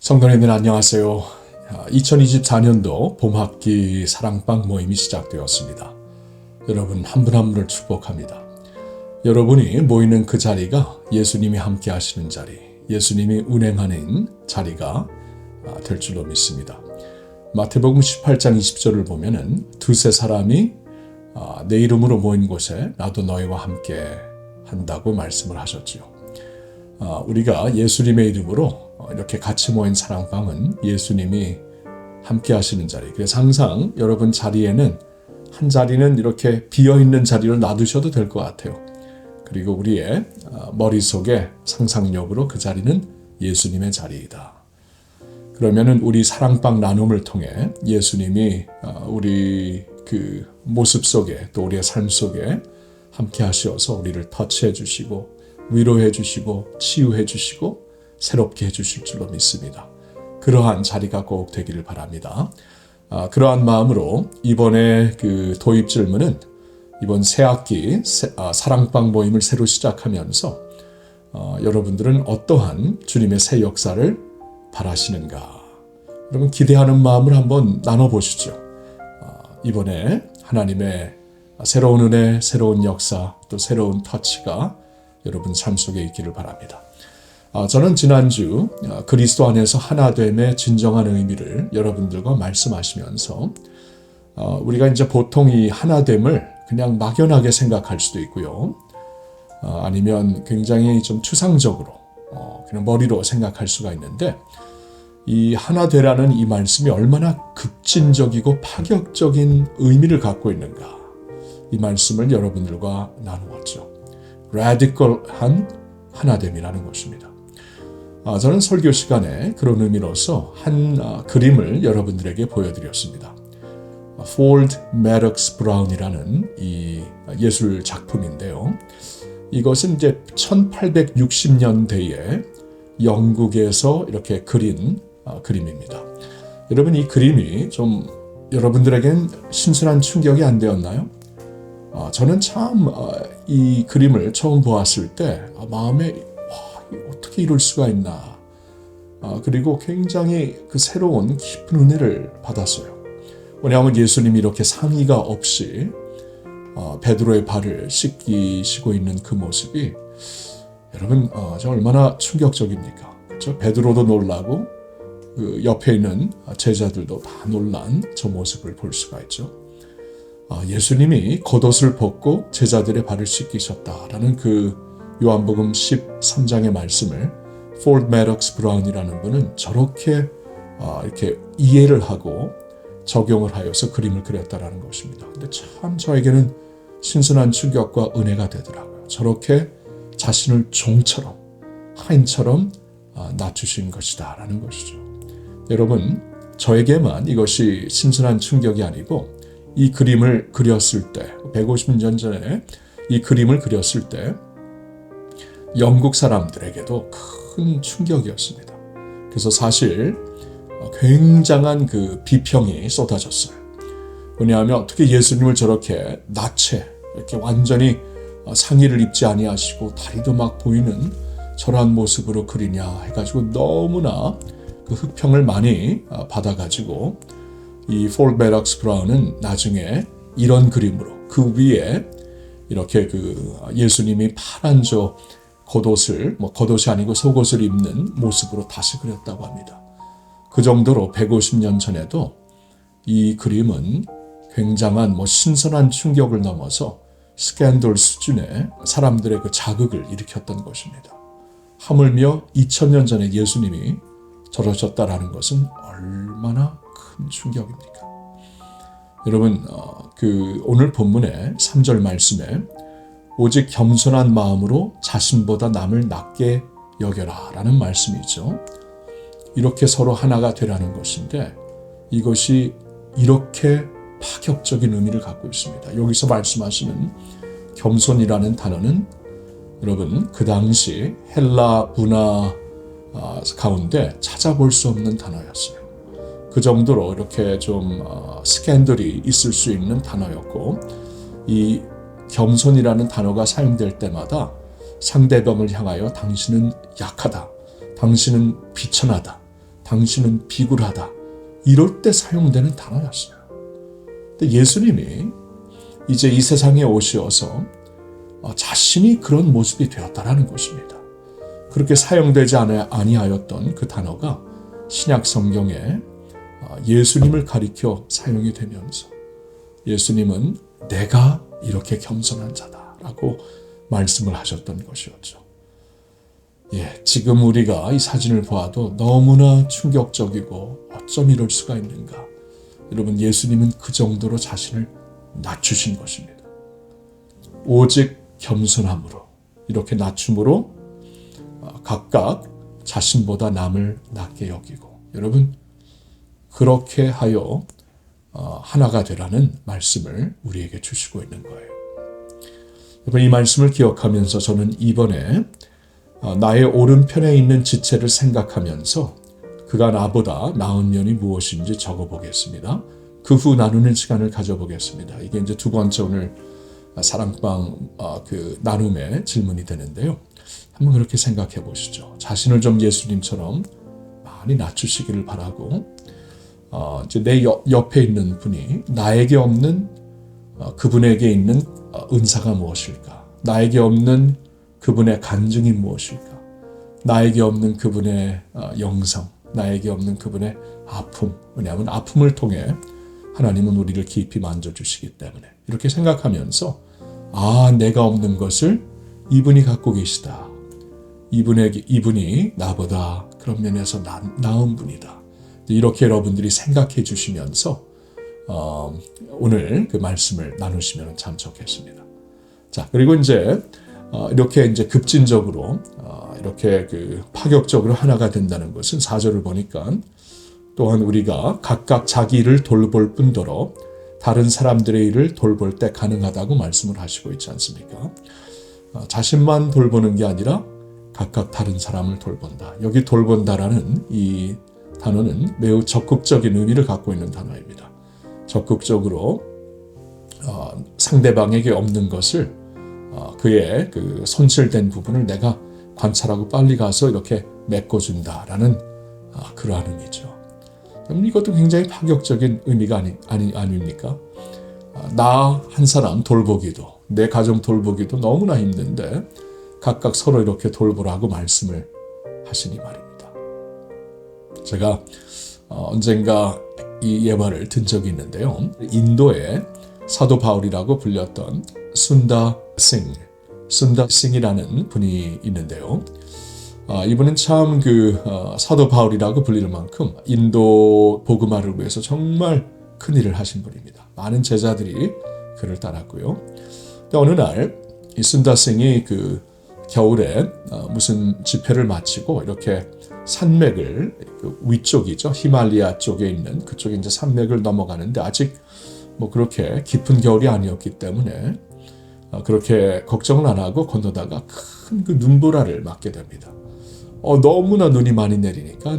성도님들 안녕하세요. 2024년도 봄학기 사랑방 모임이 시작되었습니다. 여러분 한 분 한 분을 축복합니다. 여러분이 모이는 그 자리가 예수님이 함께 하시는 자리, 예수님이 운행하는 자리가 될 줄로 믿습니다. 마태복음 18장 20절을 보면은 두세 사람이 내 이름으로 모인 곳에 나도 너희와 함께 한다고 말씀을 하셨지요. 우리가 예수님의 이름으로 이렇게 같이 모인 사랑방은 예수님이 함께 하시는 자리. 그래서 항상 여러분 자리에는 한 자리는 이렇게 비어있는 자리로 놔두셔도 될 것 같아요. 그리고 우리의 머릿속에 상상력으로 그 자리는 예수님의 자리이다. 그러면은 우리 사랑방 나눔을 통해 예수님이 우리 그 모습 속에 또 우리의 삶 속에 함께 하시어서 우리를 터치해 주시고 위로해 주시고 치유해 주시고 새롭게 해 주실 줄로 믿습니다. 그러한 자리가 꼭 되기를 바랍니다. 그러한 마음으로 이번에 그 도입 질문은 이번 새학기 사랑방 모임을 새로 시작하면서 여러분들은 어떠한 주님의 새 역사를 바라시는가? 여러분 기대하는 마음을 한번 나눠보시죠. 이번에 하나님의 새로운 은혜, 새로운 역사, 또 새로운 터치가 여러분 삶 속에 있기를 바랍니다. 저는 지난주 그리스도 안에서 하나됨의 진정한 의미를 여러분들과 말씀하시면서 우리가 이제 보통 이 하나됨을 그냥 막연하게 생각할 수도 있고요. 아니면 굉장히 좀 추상적으로 그냥 머리로 생각할 수가 있는데 이 하나되라는 이 말씀이 얼마나 급진적이고 파격적인 의미를 갖고 있는가 이 말씀을 여러분들과 나누었죠. radical한 하나됨이라는 것입니다. 저는 설교 시간에 그런 의미로서 한 그림을 여러분들에게 보여드렸습니다. Ford Madox Brown이라는 이 예술 작품인데요. 이것은 이제 1860년대에 영국에서 이렇게 그린 그림입니다. 여러분 이 그림이 좀 여러분들에겐 신선한 충격이 안 되었나요? 저는 참 이 그림을 처음 보았을 때 마음에 어떻게 이럴 수가 있나 그리고 굉장히 그 새로운 깊은 은혜를 받았어요. 왜냐하면 예수님이 이렇게 상의가 없이 베드로의 발을 씻기시고 있는 그 모습이 여러분 저 얼마나 충격적입니까? 그렇죠? 베드로도 놀라고 그 옆에 있는 제자들도 다 놀란 저 모습을 볼 수가 있죠. 예수님이 겉옷을 벗고 제자들의 발을 씻기셨다라는 그 요한복음 13장의 말씀을 폴드 매덕스 브라운이라는 분은 저렇게 이렇게 이해를 하고 적용을 하여서 그림을 그렸다라는 것입니다. 근데 참 저에게는 신선한 충격과 은혜가 되더라고요. 저렇게 자신을 종처럼 하인처럼 낮추신 것이다라는 것이죠. 여러분 저에게만 이것이 신선한 충격이 아니고 이 그림을 그렸을 때 150년 전에 이 그림을 그렸을 때 영국 사람들에게도 큰 충격이었습니다. 그래서 사실 굉장한 그 비평이 쏟아졌어요. 왜냐하면 어떻게 예수님을 저렇게 나체 이렇게 완전히 상의를 입지 아니하시고 다리도 막 보이는 저러한 모습으로 그리냐 해가지고 너무나 그 흑평을 많이 받아가지고 이 폴드 매덕스 브라운은 나중에 이런 그림으로 그 위에 이렇게 그 예수님이 파란 저 겉옷을 겉옷이 아니고 속옷을 입는 모습으로 다시 그렸다고 합니다. 그 정도로 150년 전에도 이 그림은 굉장한 신선한 충격을 넘어서 스캔들 수준의 사람들의 그 자극을 일으켰던 것입니다. 하물며 2000년 전에 예수님이 저러셨다라는 것은 얼마나 큰 충격입니까? 여러분 그 오늘 본문의 3절 말씀에 오직 겸손한 마음으로 자신보다 남을 낮게 여겨라 라는 말씀이 있죠. 이렇게 서로 하나가 되라는 것인데 이것이 이렇게 파격적인 의미를 갖고 있습니다. 여기서 말씀하시는 겸손이라는 단어는 여러분 그 당시 헬라 문화 가운데 찾아볼 수 없는 단어였어요. 그 정도로 이렇게 좀 스캔들이 있을 수 있는 단어였고 이 겸손이라는 단어가 사용될 때마다 상대방을 향하여 당신은 약하다, 당신은 비천하다, 당신은 비굴하다. 이럴 때 사용되는 단어였어요. 근데 예수님이 이제 이 세상에 오셔서 자신이 그런 모습이 되었다라는 것입니다. 그렇게 사용되지 아니하였던 그 단어가 신약 성경에 예수님을 가리켜 사용이 되면서 예수님은 내가 이렇게 겸손한 자다라고 말씀을 하셨던 것이었죠. 지금 우리가 이 사진을 보아도 너무나 충격적이고 어쩜 이럴 수가 있는가. 여러분, 예수님은 그 정도로 자신을 낮추신 것입니다. 오직 겸손함으로, 이렇게 낮춤으로 각각 자신보다 남을 낮게 여기고, 여러분, 그렇게 하여 하나가 되라는 말씀을 우리에게 주시고 있는 거예요. 여러분, 이 말씀을 기억하면서 저는 이번에 나의 오른편에 있는 지체를 생각하면서 그가 나보다 나은 면이 무엇인지 적어보겠습니다. 그 후 나누는 시간을 가져보겠습니다. 이게 이제 두 번째 오늘 사랑방 그 나눔의 질문이 되는데요. 한번 그렇게 생각해 보시죠. 자신을 좀 예수님처럼 많이 낮추시기를 바라고, 이제 내 옆에 있는 분이 나에게 없는 그분에게 있는 은사가 무엇일까? 나에게 없는 그분의 간증이 무엇일까? 나에게 없는 그분의 영성, 나에게 없는 그분의 아픔. 왜냐하면 아픔을 통해 하나님은 우리를 깊이 만져주시기 때문에 이렇게 생각하면서 내가 없는 것을 이분이 갖고 계시다. 이분이 나보다 그런 면에서 나은 분이다. 이렇게 여러분들이 생각해 주시면서 오늘 그 말씀을 나누시면 참 좋겠습니다. 자, 그리고 이제 이렇게 이제 급진적으로 이렇게 그 파격적으로 하나가 된다는 것은 4절을 보니까 또한 우리가 각각 자기 일을 돌볼 뿐더러 다른 사람들의 일을 돌볼 때 가능하다고 말씀을 하시고 있지 않습니까? 자신만 돌보는 게 아니라 각각 다른 사람을 돌본다. 여기 돌본다라는 이 단어는 매우 적극적인 의미를 갖고 있는 단어입니다. 적극적으로 상대방에게 없는 것을 그의 그 손실된 부분을 내가 관찰하고 빨리 가서 이렇게 메꿔준다라는 그러한 의미죠. 이것도 굉장히 파격적인 의미가 아닙니까? 나 한 사람 돌보기도, 내 가정 돌보기도 너무나 힘든데 각각 서로 이렇게 돌보라고 말씀을 하시니 말입니다. 제가 언젠가 이 예화를 든 적이 있는데요. 인도의 사도 바울이라고 불렸던 순다 싱이라는 분이 있는데요. 이분은 참 사도 바울이라고 불리는 만큼 인도 복음화를 위해서 정말 큰 일을 하신 분입니다. 많은 제자들이 그를 따랐고요. 어느 날 이 순다 싱이 겨울에 무슨 집회를 마치고 이렇게 산맥을 위쪽이죠. 히말리아 쪽에 있는 그쪽에 이제 산맥을 넘어가는데 아직 뭐 그렇게 깊은 겨울이 아니었기 때문에 그렇게 걱정을 안 하고 건너다가 큰 그 눈보라를 맞게 됩니다. 너무나 눈이 많이 내리니까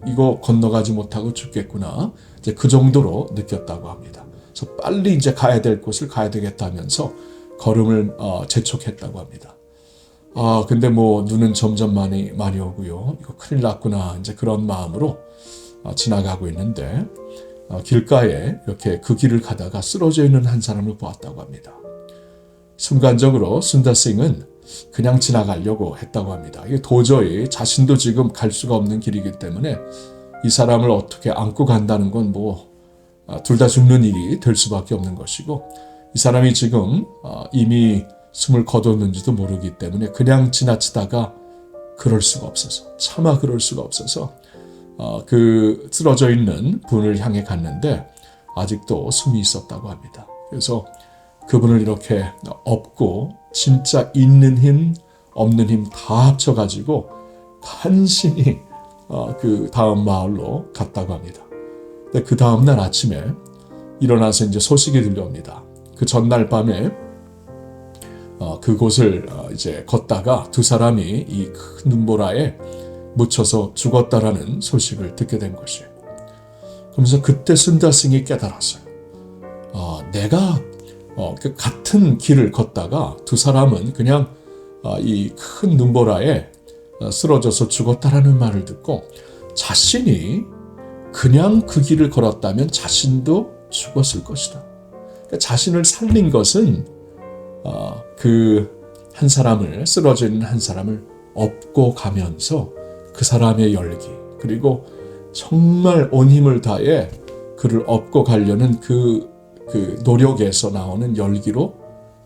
이거 건너가지 못하고 죽겠구나. 이제 그 정도로 느꼈다고 합니다. 그래서 빨리 이제 가야 될 곳을 가야 되겠다면서 걸음을 재촉했다고 합니다. 근데 뭐 눈은 점점 많이 오고요. 이거 큰일 났구나. 이제 그런 마음으로 지나가고 있는데 길가에 이렇게 그 길을 가다가 쓰러져 있는 한 사람을 보았다고 합니다. 순간적으로 순다싱은 그냥 지나가려고 했다고 합니다. 이게 도저히 자신도 지금 갈 수가 없는 길이기 때문에 이 사람을 어떻게 안고 간다는 건 뭐 둘 다 죽는 일이 될 수밖에 없는 것이고, 이 사람이 지금 이미 숨을 거뒀는지도 모르기 때문에 그냥 지나치다가 그럴 수가 없어서, 차마 그럴 수가 없어서 그 쓰러져 있는 분을 향해 갔는데 아직도 숨이 있었다고 합니다. 그래서 그분을 이렇게 업고 진짜 있는 힘, 없는 힘 다 합쳐가지고 간신히 그 다음 마을로 갔다고 합니다. 근데 그 다음 날 아침에 일어나서 이제 소식이 들려옵니다. 그 전날 밤에 그곳을 이제 걷다가 두 사람이 이 큰 눈보라에 묻혀서 죽었다라는 소식을 듣게 된 것이에요. 그러면서 그때 순다싱이 깨달았어요. 내가 그 같은 길을 걷다가 두 사람은 그냥 이 큰 눈보라에 쓰러져서 죽었다라는 말을 듣고 자신이 그냥 그 길을 걸었다면 자신도 죽었을 것이다. 그러니까 자신을 살린 것은 그 한 사람을, 쓰러져 있는 한 사람을 업고 가면서 그 사람의 열기, 그리고 정말 온 힘을 다해 그를 업고 가려는 그 노력에서 나오는 열기로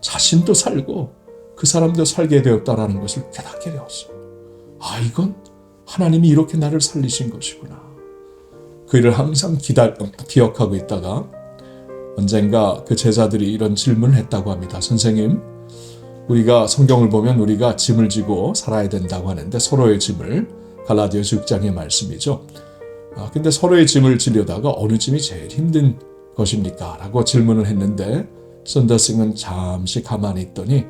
자신도 살고 그 사람도 살게 되었다라는 것을 깨닫게 되었어요. 이건 하나님이 이렇게 나를 살리신 것이구나. 그 일을 항상 기억하고 있다가 언젠가 그 제자들이 이런 질문을 했다고 합니다. 선생님, 우리가 성경을 보면 우리가 짐을 지고 살아야 된다고 하는데 서로의 짐을, 갈라디아서 6장의 말씀이죠. 근데 서로의 짐을 지려다가 어느 짐이 제일 힘든 것입니까? 라고 질문을 했는데 썬더싱은 잠시 가만히 있더니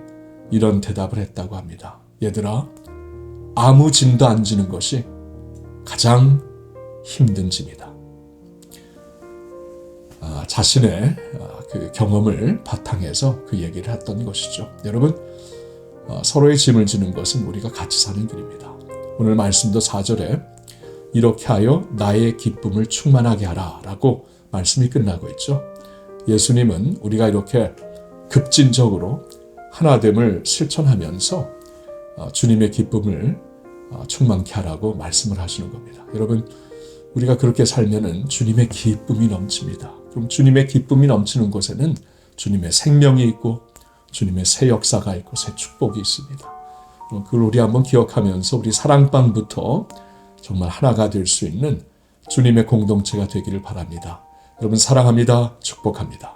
이런 대답을 했다고 합니다. 얘들아, 아무 짐도 안 지는 것이 가장 힘든 짐이다. 자신의 그 경험을 바탕해서 그 얘기를 했던 것이죠. 여러분, 서로의 짐을 지는 것은 우리가 같이 사는 길입니다. 오늘 말씀도 4절에 이렇게 하여 나의 기쁨을 충만하게 하라 라고 말씀이 끝나고 있죠. 예수님은 우리가 이렇게 급진적으로 하나됨을 실천하면서 주님의 기쁨을 충만케 하라고 말씀을 하시는 겁니다. 여러분, 우리가 그렇게 살면은 주님의 기쁨이 넘칩니다. 그럼 주님의 기쁨이 넘치는 곳에는 주님의 생명이 있고 주님의 새 역사가 있고 새 축복이 있습니다. 그걸 우리 한번 기억하면서 우리 사랑방부터 정말 하나가 될 수 있는 주님의 공동체가 되기를 바랍니다. 여러분 사랑합니다. 축복합니다.